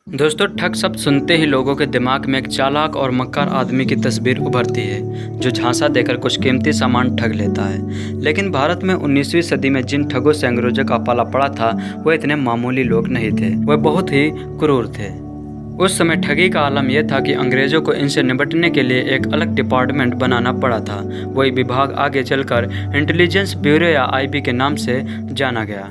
दोस्तों, ठग शब्द सुनते ही लोगों के दिमाग में एक चालाक और मक्कार आदमी की तस्वीर उभरती है जो झांसा देकर कुछ कीमती सामान ठग लेता है। लेकिन भारत में 19वीं सदी में जिन ठगों से अंग्रेजों का पाला पड़ा था वो इतने मामूली लोग नहीं थे, वे बहुत ही क्रूर थे। उस समय ठगी का आलम यह था कि अंग्रेजों को इनसे निपटने के लिए एक अलग डिपार्टमेंट बनाना पड़ा था। वही विभाग आगे चलकर इंटेलिजेंस ब्यूरो या आईबी के नाम से जाना गया।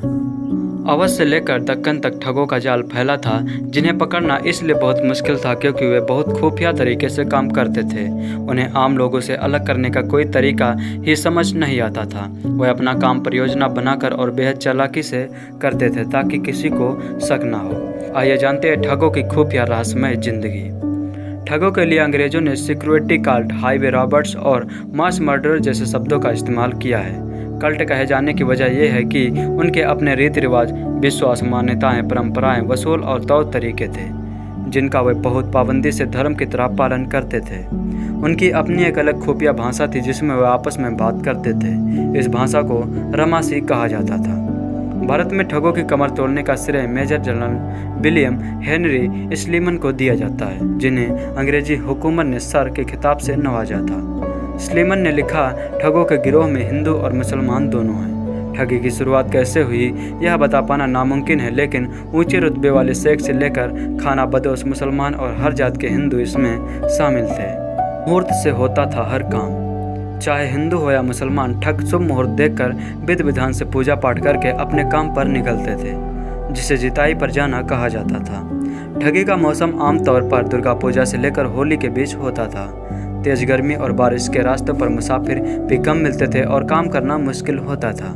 अवध से लेकर दक्कन तक ठगों का जाल फैला था, जिन्हें पकड़ना इसलिए बहुत मुश्किल था क्योंकि वे बहुत खुफिया तरीके से काम करते थे। उन्हें आम लोगों से अलग करने का कोई तरीका ही समझ नहीं आता था। वे अपना काम परियोजना बनाकर और बेहद चालाकी से करते थे ताकि किसी को शक ना हो। आइए जानते हैं ठगों की खुफिया रहस्यमय जिंदगी। ठगों के लिए अंग्रेजों ने सिक्योरिटी कल्ट, हाईवे रॉबर्ट्स और मास मर्डर जैसे शब्दों का इस्तेमाल किया है। कल्ट कहे जाने की वजह यह है कि उनके अपने रीति रिवाज, विश्वास, मान्यताएं, परंपराएं, वसूल और तौर तरीके थे जिनका वे बहुत पाबंदी से धर्म की तरह पालन करते थे। उनकी अपनी एक अलग खुफिया भाषा थी जिसमें वे आपस में बात करते थे। इस भाषा को रमासी कहा जाता था। भारत में ठगों की कमर तोड़ने का श्रेय major general William Henry Sleeman को दिया जाता है, जिन्हें अंग्रेजी हुकूमत ने सर के खिताब से नवाजा था। स्लीमन ने लिखा, ठगों के गिरोह में हिंदू और मुसलमान दोनों हैं। ठगी की शुरुआत कैसे हुई यह बता पाना नामुमकिन है, लेकिन ऊंचे रुतबे वाले शेख से लेकर खाना बदोश मुसलमान और हर जात के हिंदू इसमें शामिल थे। मुहूर्त से होता था हर काम। चाहे हिंदू हो या मुसलमान, ठग शुभ मुहूर्त देखकर विधि विधान से पूजा पाठ करके अपने काम पर निकलते थे, जिसे जिताई पर जाना कहा जाता था। ठगी का मौसम आमतौर पर दुर्गा पूजा से लेकर होली के बीच होता था। तेज गर्मी और बारिश के रास्तों पर मुसाफिर भी कम मिलते थे और काम करना मुश्किल होता था।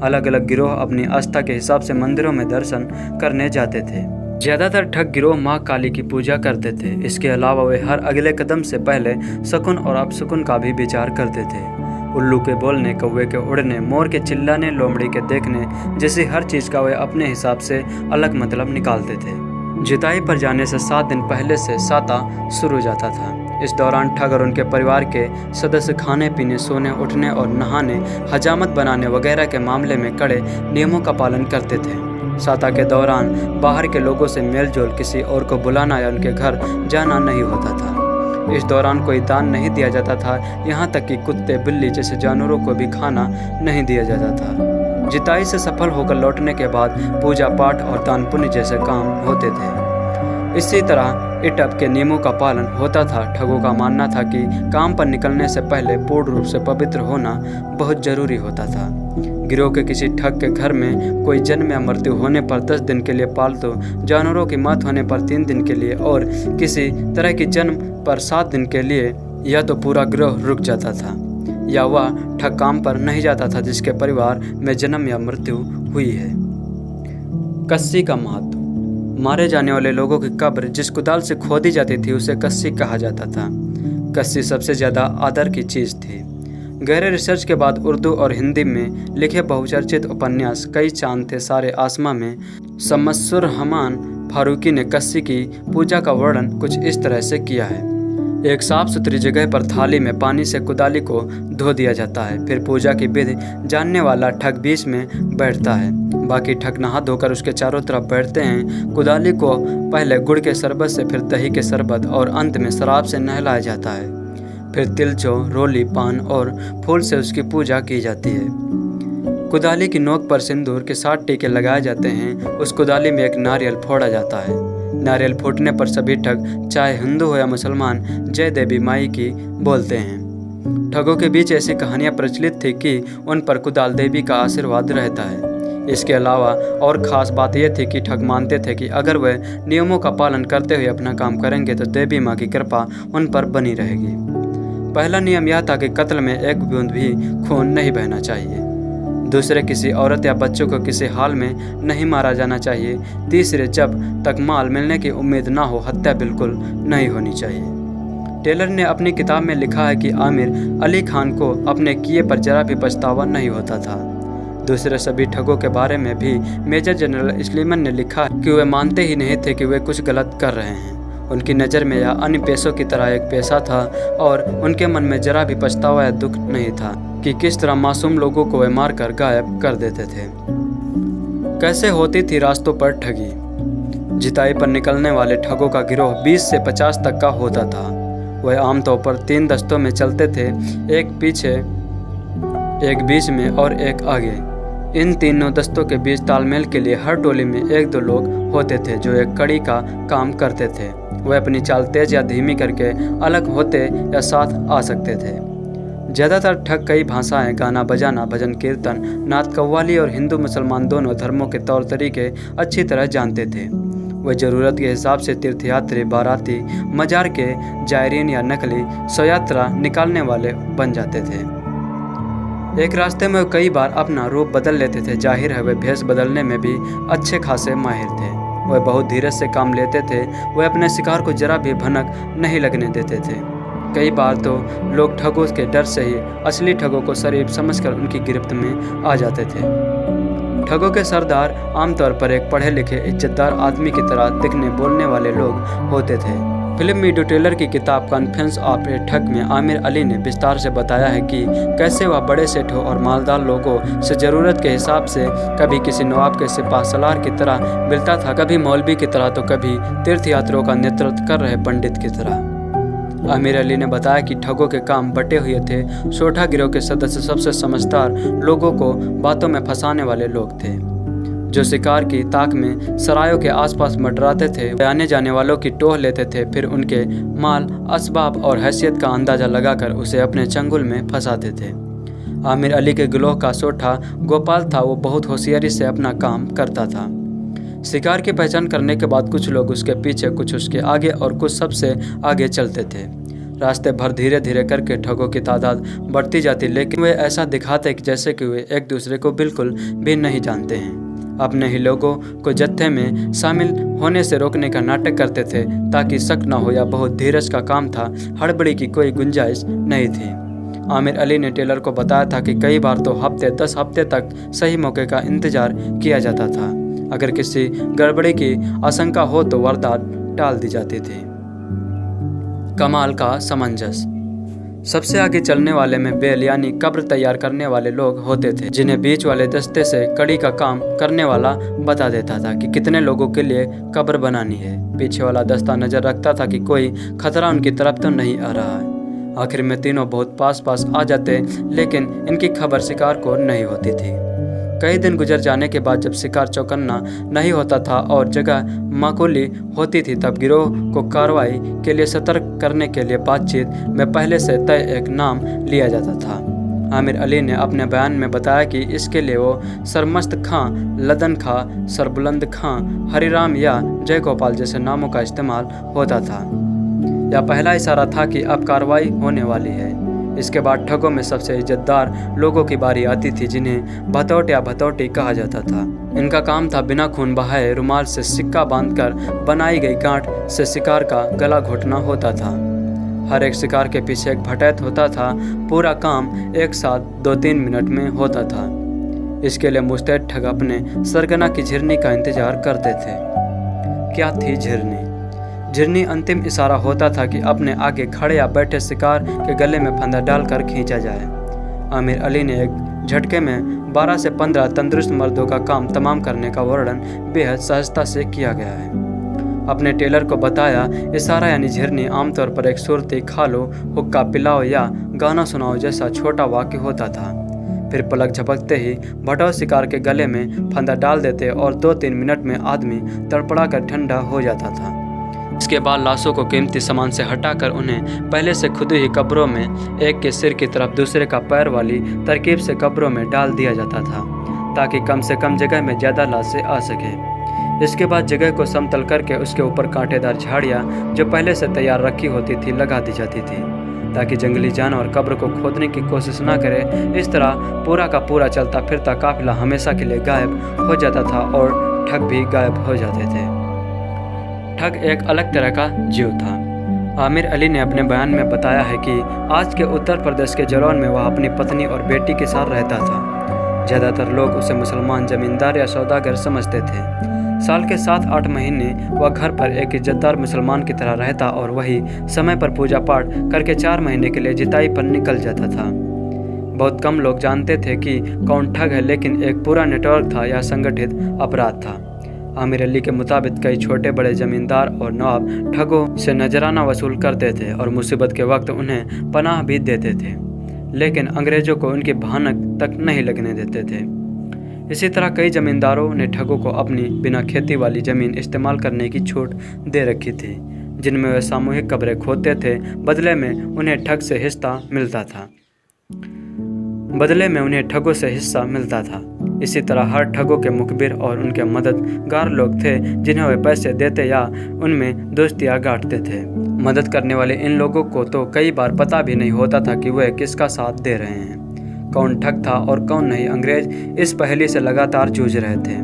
अलग अलग गिरोह अपनी आस्था के हिसाब से मंदिरों में दर्शन करने जाते थे। ज़्यादातर ठग गिरोह माँ काली की पूजा करते थे। इसके अलावा वे हर अगले कदम से पहले शकुन और अपशकुन का भी विचार करते थे। उल्लू के बोलने, कौवे के उड़ने, मोर के चिल्लाने, लोमड़ी के देखने जैसी हर चीज़ का वे अपने हिसाब से अलग मतलब निकालते थे। जिताई पर जाने से 7 दिन पहले से साता शुरू हो जाता था। इस दौरान ठग और उनके परिवार के सदस्य खाने पीने, सोने, उठने और नहाने, हजामत बनाने वगैरह के मामले में कड़े नियमों का पालन करते थे। साता के दौरान बाहर के लोगों से मेलजोल, किसी और को बुलाना या उनके घर जाना नहीं होता था। इस दौरान कोई दान नहीं दिया जाता था, यहाँ तक कि कुत्ते, बिल्ली जैसे जानवरों को भी खाना नहीं दिया जाता था। जिताई से सफल होकर लौटने के बाद पूजा पाठ और दान पुण्य जैसे काम होते थे। इसी तरह इटप के नियमों का पालन होता था। ठगों का मानना था कि काम पर निकलने से पहले पूर्ण रूप से पवित्र होना बहुत जरूरी होता था। गिरोह के किसी ठग के घर में कोई जन्म या मृत्यु होने पर 10 दिन के लिए पालतू जानवरों की मौत होने पर 3 दिन के लिए और किसी तरह की जन्म पर 7 दिन के लिए या तो पूरा गिरोह रुक जाता था या वह ठग काम पर नहीं जाता था जिसके परिवार में जन्म या मृत्यु हुई है। कस्सी का महत्व। मारे जाने वाले लोगों की कब्र जिस कुदाल से खोदी जाती थी उसे कस्सी कहा जाता था। कस्सी सबसे ज़्यादा आदर की चीज़ थी। गहरे रिसर्च के बाद उर्दू और हिंदी में लिखे बहुचर्चित उपन्यास कई चांद थे सारे आसमां में शमसुर रहमान फारूकी ने कस्सी की पूजा का वर्णन कुछ इस तरह से किया है। एक साफ सुथरी जगह पर थाली में पानी से कुदाली को धो दिया जाता है। फिर पूजा की विधि जानने वाला ठग बीच में बैठता है। बाकी ठग नहा धोकर उसके चारों तरफ बैठते हैं। कुदाली को पहले गुड़ के शरबत से, फिर दही के शरबत और अंत में शराब से नहलाया जाता है। फिर तिल, जौ, रोली, पान और फूल से उसकी पूजा की जाती है। कुदाली की नोक पर सिंदूर के 7 टीके लगाए जाते हैं। उस कुदाली में एक नारियल फोड़ा जाता है। नारियल फूटने पर सभी ठग, चाहे हिंदू हो या मुसलमान, जय देवी माई की बोलते हैं। ठगों के बीच ऐसी कहानियां प्रचलित थी कि उन पर कुदाल देवी का आशीर्वाद रहता है। इसके अलावा और ख़ास बात यह थी कि ठग मानते थे कि अगर वे नियमों का पालन करते हुए अपना काम करेंगे तो देवी माँ की कृपा उन पर बनी रहेगी। पहला नियम यह था कि कत्ल में एक बूंद भी खून नहीं बहना चाहिए। दूसरे, किसी औरत या बच्चों को किसी हाल में नहीं मारा जाना चाहिए। तीसरे, जब तक माल मिलने की उम्मीद ना हो हत्या बिल्कुल नहीं होनी चाहिए। टेलर ने अपनी किताब में लिखा है कि आमिर अली खान को अपने किए पर जरा भी पछतावा नहीं होता था। दूसरे सभी ठगों के बारे में भी मेजर जनरल स्लीमन ने लिखा कि वे मानते ही नहीं थे कि वे कुछ गलत कर रहे हैं। उनकी नज़र में यह अन्य पेशों की तरह एक पेशा था और उनके मन में जरा भी पछतावा या दुख नहीं था कि किस तरह मासूम लोगों को वे मारकर गायब कर देते थे। कैसे होती थी रास्तों पर ठगी। जिताई पर निकलने वाले ठगों का गिरोह 20 से 50 तक का होता था। वह आमतौर पर 3 दस्तों में चलते थे, एक पीछे, एक बीच में और एक आगे। इन तीनों दस्तों के बीच तालमेल के लिए हर टोली में 1-2 लोग होते थे जो एक कड़ी का काम करते थे। वह अपनी चाल तेज या धीमी करके अलग होते या साथ आ सकते थे। ज़्यादातर ठग कई भाषाएं, गाना बजाना, भजन कीर्तन, नात कव्वाली और हिंदू मुसलमान दोनों धर्मों के तौर तरीके अच्छी तरह जानते थे। वह ज़रूरत के हिसाब से तीर्थयात्री, बाराती, मजार के जायरीन या नकली शवयात्रा निकालने वाले बन जाते थे। एक रास्ते में कई बार अपना रूप बदल लेते थे। जाहिर है वे भेष बदलने में भी अच्छे खासे माहिर थे। वह बहुत धीरज से काम लेते थे। वह अपने शिकार को जरा भी भनक नहीं लगने देते थे। कई बार तो लोग ठगों के डर से ही असली ठगों को शरीफ समझकर उनकी गिरफ्त में आ जाते थे। ठगों के सरदार आमतौर पर एक पढ़े लिखे इज्जतदार आदमी की तरह दिखने बोलने वाले लोग होते थे। फिल्म मीडू टेलर की किताब कॉन्फेंस ऑफ ए ठग में आमिर अली ने विस्तार से बताया है कि कैसे वह बड़े सेठों और मालदार लोगों से ज़रूरत के हिसाब से कभी किसी नवाब के सिपाह सलार की तरह मिलता था, कभी मौलवी की तरह तो कभी तीर्थयात्रियों का नेतृत्व कर रहे पंडित की तरह। आमिर अली ने बताया कि ठगों के काम बटे हुए थे। सोठा गिरोह के सदस्य सबसे समझदार लोगों को बातों में फंसाने वाले लोग थे, जो शिकार की ताक में सरायों के आसपास मंडराते थे। आने जाने वालों की टोह लेते थे, फिर उनके माल, असबाब और हैसियत का अंदाज़ा लगाकर उसे अपने चंगुल में फंसाते थे। आमिर अली के गिरोह का सोठा गोपाल था। वो बहुत होशियारी से अपना काम करता था। शिकार की पहचान करने के बाद कुछ लोग उसके पीछे, कुछ उसके आगे और कुछ सबसे आगे चलते थे। रास्ते भर धीरे धीरे करके ठगों की तादाद बढ़ती जाती, लेकिन वे ऐसा दिखाते कि जैसे कि वे एक दूसरे को बिल्कुल भी नहीं जानते हैं। अपने ही लोगों को जत्थे में शामिल होने से रोकने का नाटक करते थे ताकि शक न हो, या बहुत धीरज का काम था, हड़बड़ी की कोई गुंजाइश नहीं थी। आमिर अली ने टेलर को बताया था कि कई बार तो 10 हफ्ते तक सही मौके का इंतजार किया जाता था। अगर किसी गड़बड़ी की आशंका हो तो वारदात टाल दी जाती थी। कमाल का सामंजस्य। सबसे आगे चलने वाले में बेल यानी कब्र तैयार करने वाले लोग होते थे, जिन्हें बीच वाले दस्ते से कड़ी का काम करने वाला बता देता था कि कितने लोगों के लिए कब्र बनानी है। पीछे वाला दस्ता नजर रखता था कि कोई खतरा उनकी तरफ तो नहीं आ रहा है। आखिर में तीनों बहुत पास आ जाते, लेकिन इनकी खबर शिकार को नहीं होती थी। कई दिन गुजर जाने के बाद जब शिकार चौकन्ना नहीं होता था और जगह माकूली होती थी, तब गिरोह को कार्रवाई के लिए सतर्क करने के लिए बातचीत में पहले से तय एक नाम लिया जाता था। आमिर अली ने अपने बयान में बताया कि इसके लिए वो सरमस्त खां, लदन खां, सरबुलंद खां, हरिराम या जयगोपाल जैसे नामों का इस्तेमाल होता था। यह पहला इशारा था कि अब कार्रवाई होने वाली है। इसके बाद ठगों में सबसे इज्जतदार लोगों की बारी आती थी, जिन्हें भतौट या भतौटी कहा जाता था। इनका काम था बिना खून बहाए रुमाल से सिक्का बांधकर बनाई गई गांठ से शिकार का गला घोटना होता था। हर एक शिकार के पीछे एक भटैत होता था। पूरा काम एक साथ 2-3 मिनट में होता था। इसके लिए मुस्तैद ठग अपने सरगना की झिरनी का इंतजार करते थे। क्या थी झिरनी? झिरनी अंतिम इशारा होता था कि अपने आगे खड़े या बैठे शिकार के गले में फंदा डालकर खींचा जाए। आमिर अली ने एक झटके में 12 से 15 तंदुरुस्त मर्दों का काम तमाम करने का वर्णन बेहद सहजता से किया गया है। अपने टेलर को बताया, इशारा यानी झिरनी आमतौर पर एक सुरती, खालो, हुक्का पिलाओ या गाना सुनाओ जैसा छोटा वाक्य होता था। फिर पलक झपकते ही भटौ शिकार के गले में फंदा डाल देते और 2-3 मिनट में आदमी तड़पड़ा कर ठंडा हो जाता था। इसके बाद लाशों को कीमती सामान से हटाकर उन्हें पहले से खुदी हुई कब्रों में एक के सिर की तरफ दूसरे का पैर वाली तरकीब से कब्रों में डाल दिया जाता था, ताकि कम से कम जगह में ज़्यादा लाशें आ सके। इसके बाद जगह को समतल करके उसके ऊपर कांटेदार झाड़ियाँ जो पहले से तैयार रखी होती थी लगा दी जाती थी, ताकि जंगली जानवर कब्र को खोदने की कोशिश ना करे। इस तरह पूरा का पूरा चलता फिरता काफिला हमेशा के लिए गायब हो जाता था और ठग भी गायब हो जाते थे। ठग एक अलग तरह का जीव था। आमिर अली ने अपने बयान में बताया है कि आज के उत्तर प्रदेश के जलौन में वह अपनी पत्नी और बेटी के साथ रहता था। ज़्यादातर लोग उसे मुसलमान जमींदार या सौदागर समझते थे। साल के 7-8 महीने वह घर पर एक इज्जतदार मुसलमान की तरह रहता और वही समय पर पूजा पाठ करके 4 महीने के लिए जिताई पर निकल जाता था। बहुत कम लोग जानते थे कि कौन ठग है, लेकिन एक पूरा नेटवर्क था या संगठित अपराध था। आमिर अली के मुताबिक कई छोटे बड़े जमींदार और नवाब ठगों से नजराना वसूल करते थे और मुसीबत के वक्त उन्हें पनाह भी देते थे, लेकिन अंग्रेजों को उनकी भनक तक नहीं लगने देते थे। इसी तरह कई जमींदारों ने ठगों को अपनी बिना खेती वाली ज़मीन इस्तेमाल करने की छूट दे रखी थी, जिनमें वे सामूहिक कब्रें खोदते थे। बदले में उन्हें ठगों से हिस्सा मिलता था। इसी तरह हर ठगों के मुखबिर और उनके मददगार लोग थे, जिन्हें वे पैसे देते या उनमें दोस्तियाँ गांठते थे। मदद करने वाले इन लोगों को तो कई बार पता भी नहीं होता था कि वे किसका साथ दे रहे हैं, कौन ठग था और कौन नहीं। अंग्रेज इस पहेली से लगातार जूझ रहे थे।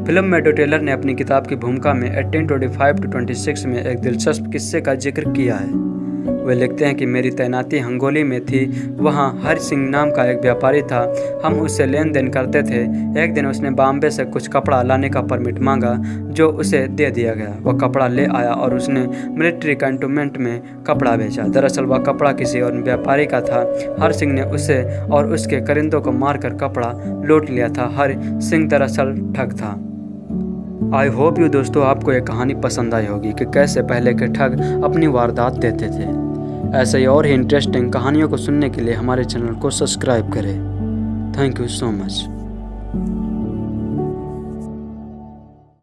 फिल्म में डो टेलर ने अपनी किताब की भूमिका में 1825-26 में एक दिलचस्प किस्से का जिक्र किया है। वे लिखते हैं कि मेरी तैनाती हंगोली में थी। वहाँ हरि सिंह नाम का एक व्यापारी था। हम उससे लेन देन करते थे। एक दिन उसने बॉम्बे से कुछ कपड़ा लाने का परमिट मांगा, जो उसे दे दिया गया। वह कपड़ा ले आया और उसने मिलिट्री कैंटोनमेंट में कपड़ा बेचा। दरअसल वह कपड़ा किसी और व्यापारी का था। हरि सिंह ने उसे और उसके करिंदों को मारकर कपड़ा लूट लिया था। हरि सिंह दरअसल ठग था। आई होप यू दोस्तों आपको ये कहानी पसंद आई होगी कि कैसे पहले के ठग अपनी वारदात देते थे। ऐसे ही और ही इंटरेस्टिंग कहानियों को सुनने के लिए हमारे चैनल को सब्सक्राइब करें। Thank you so much.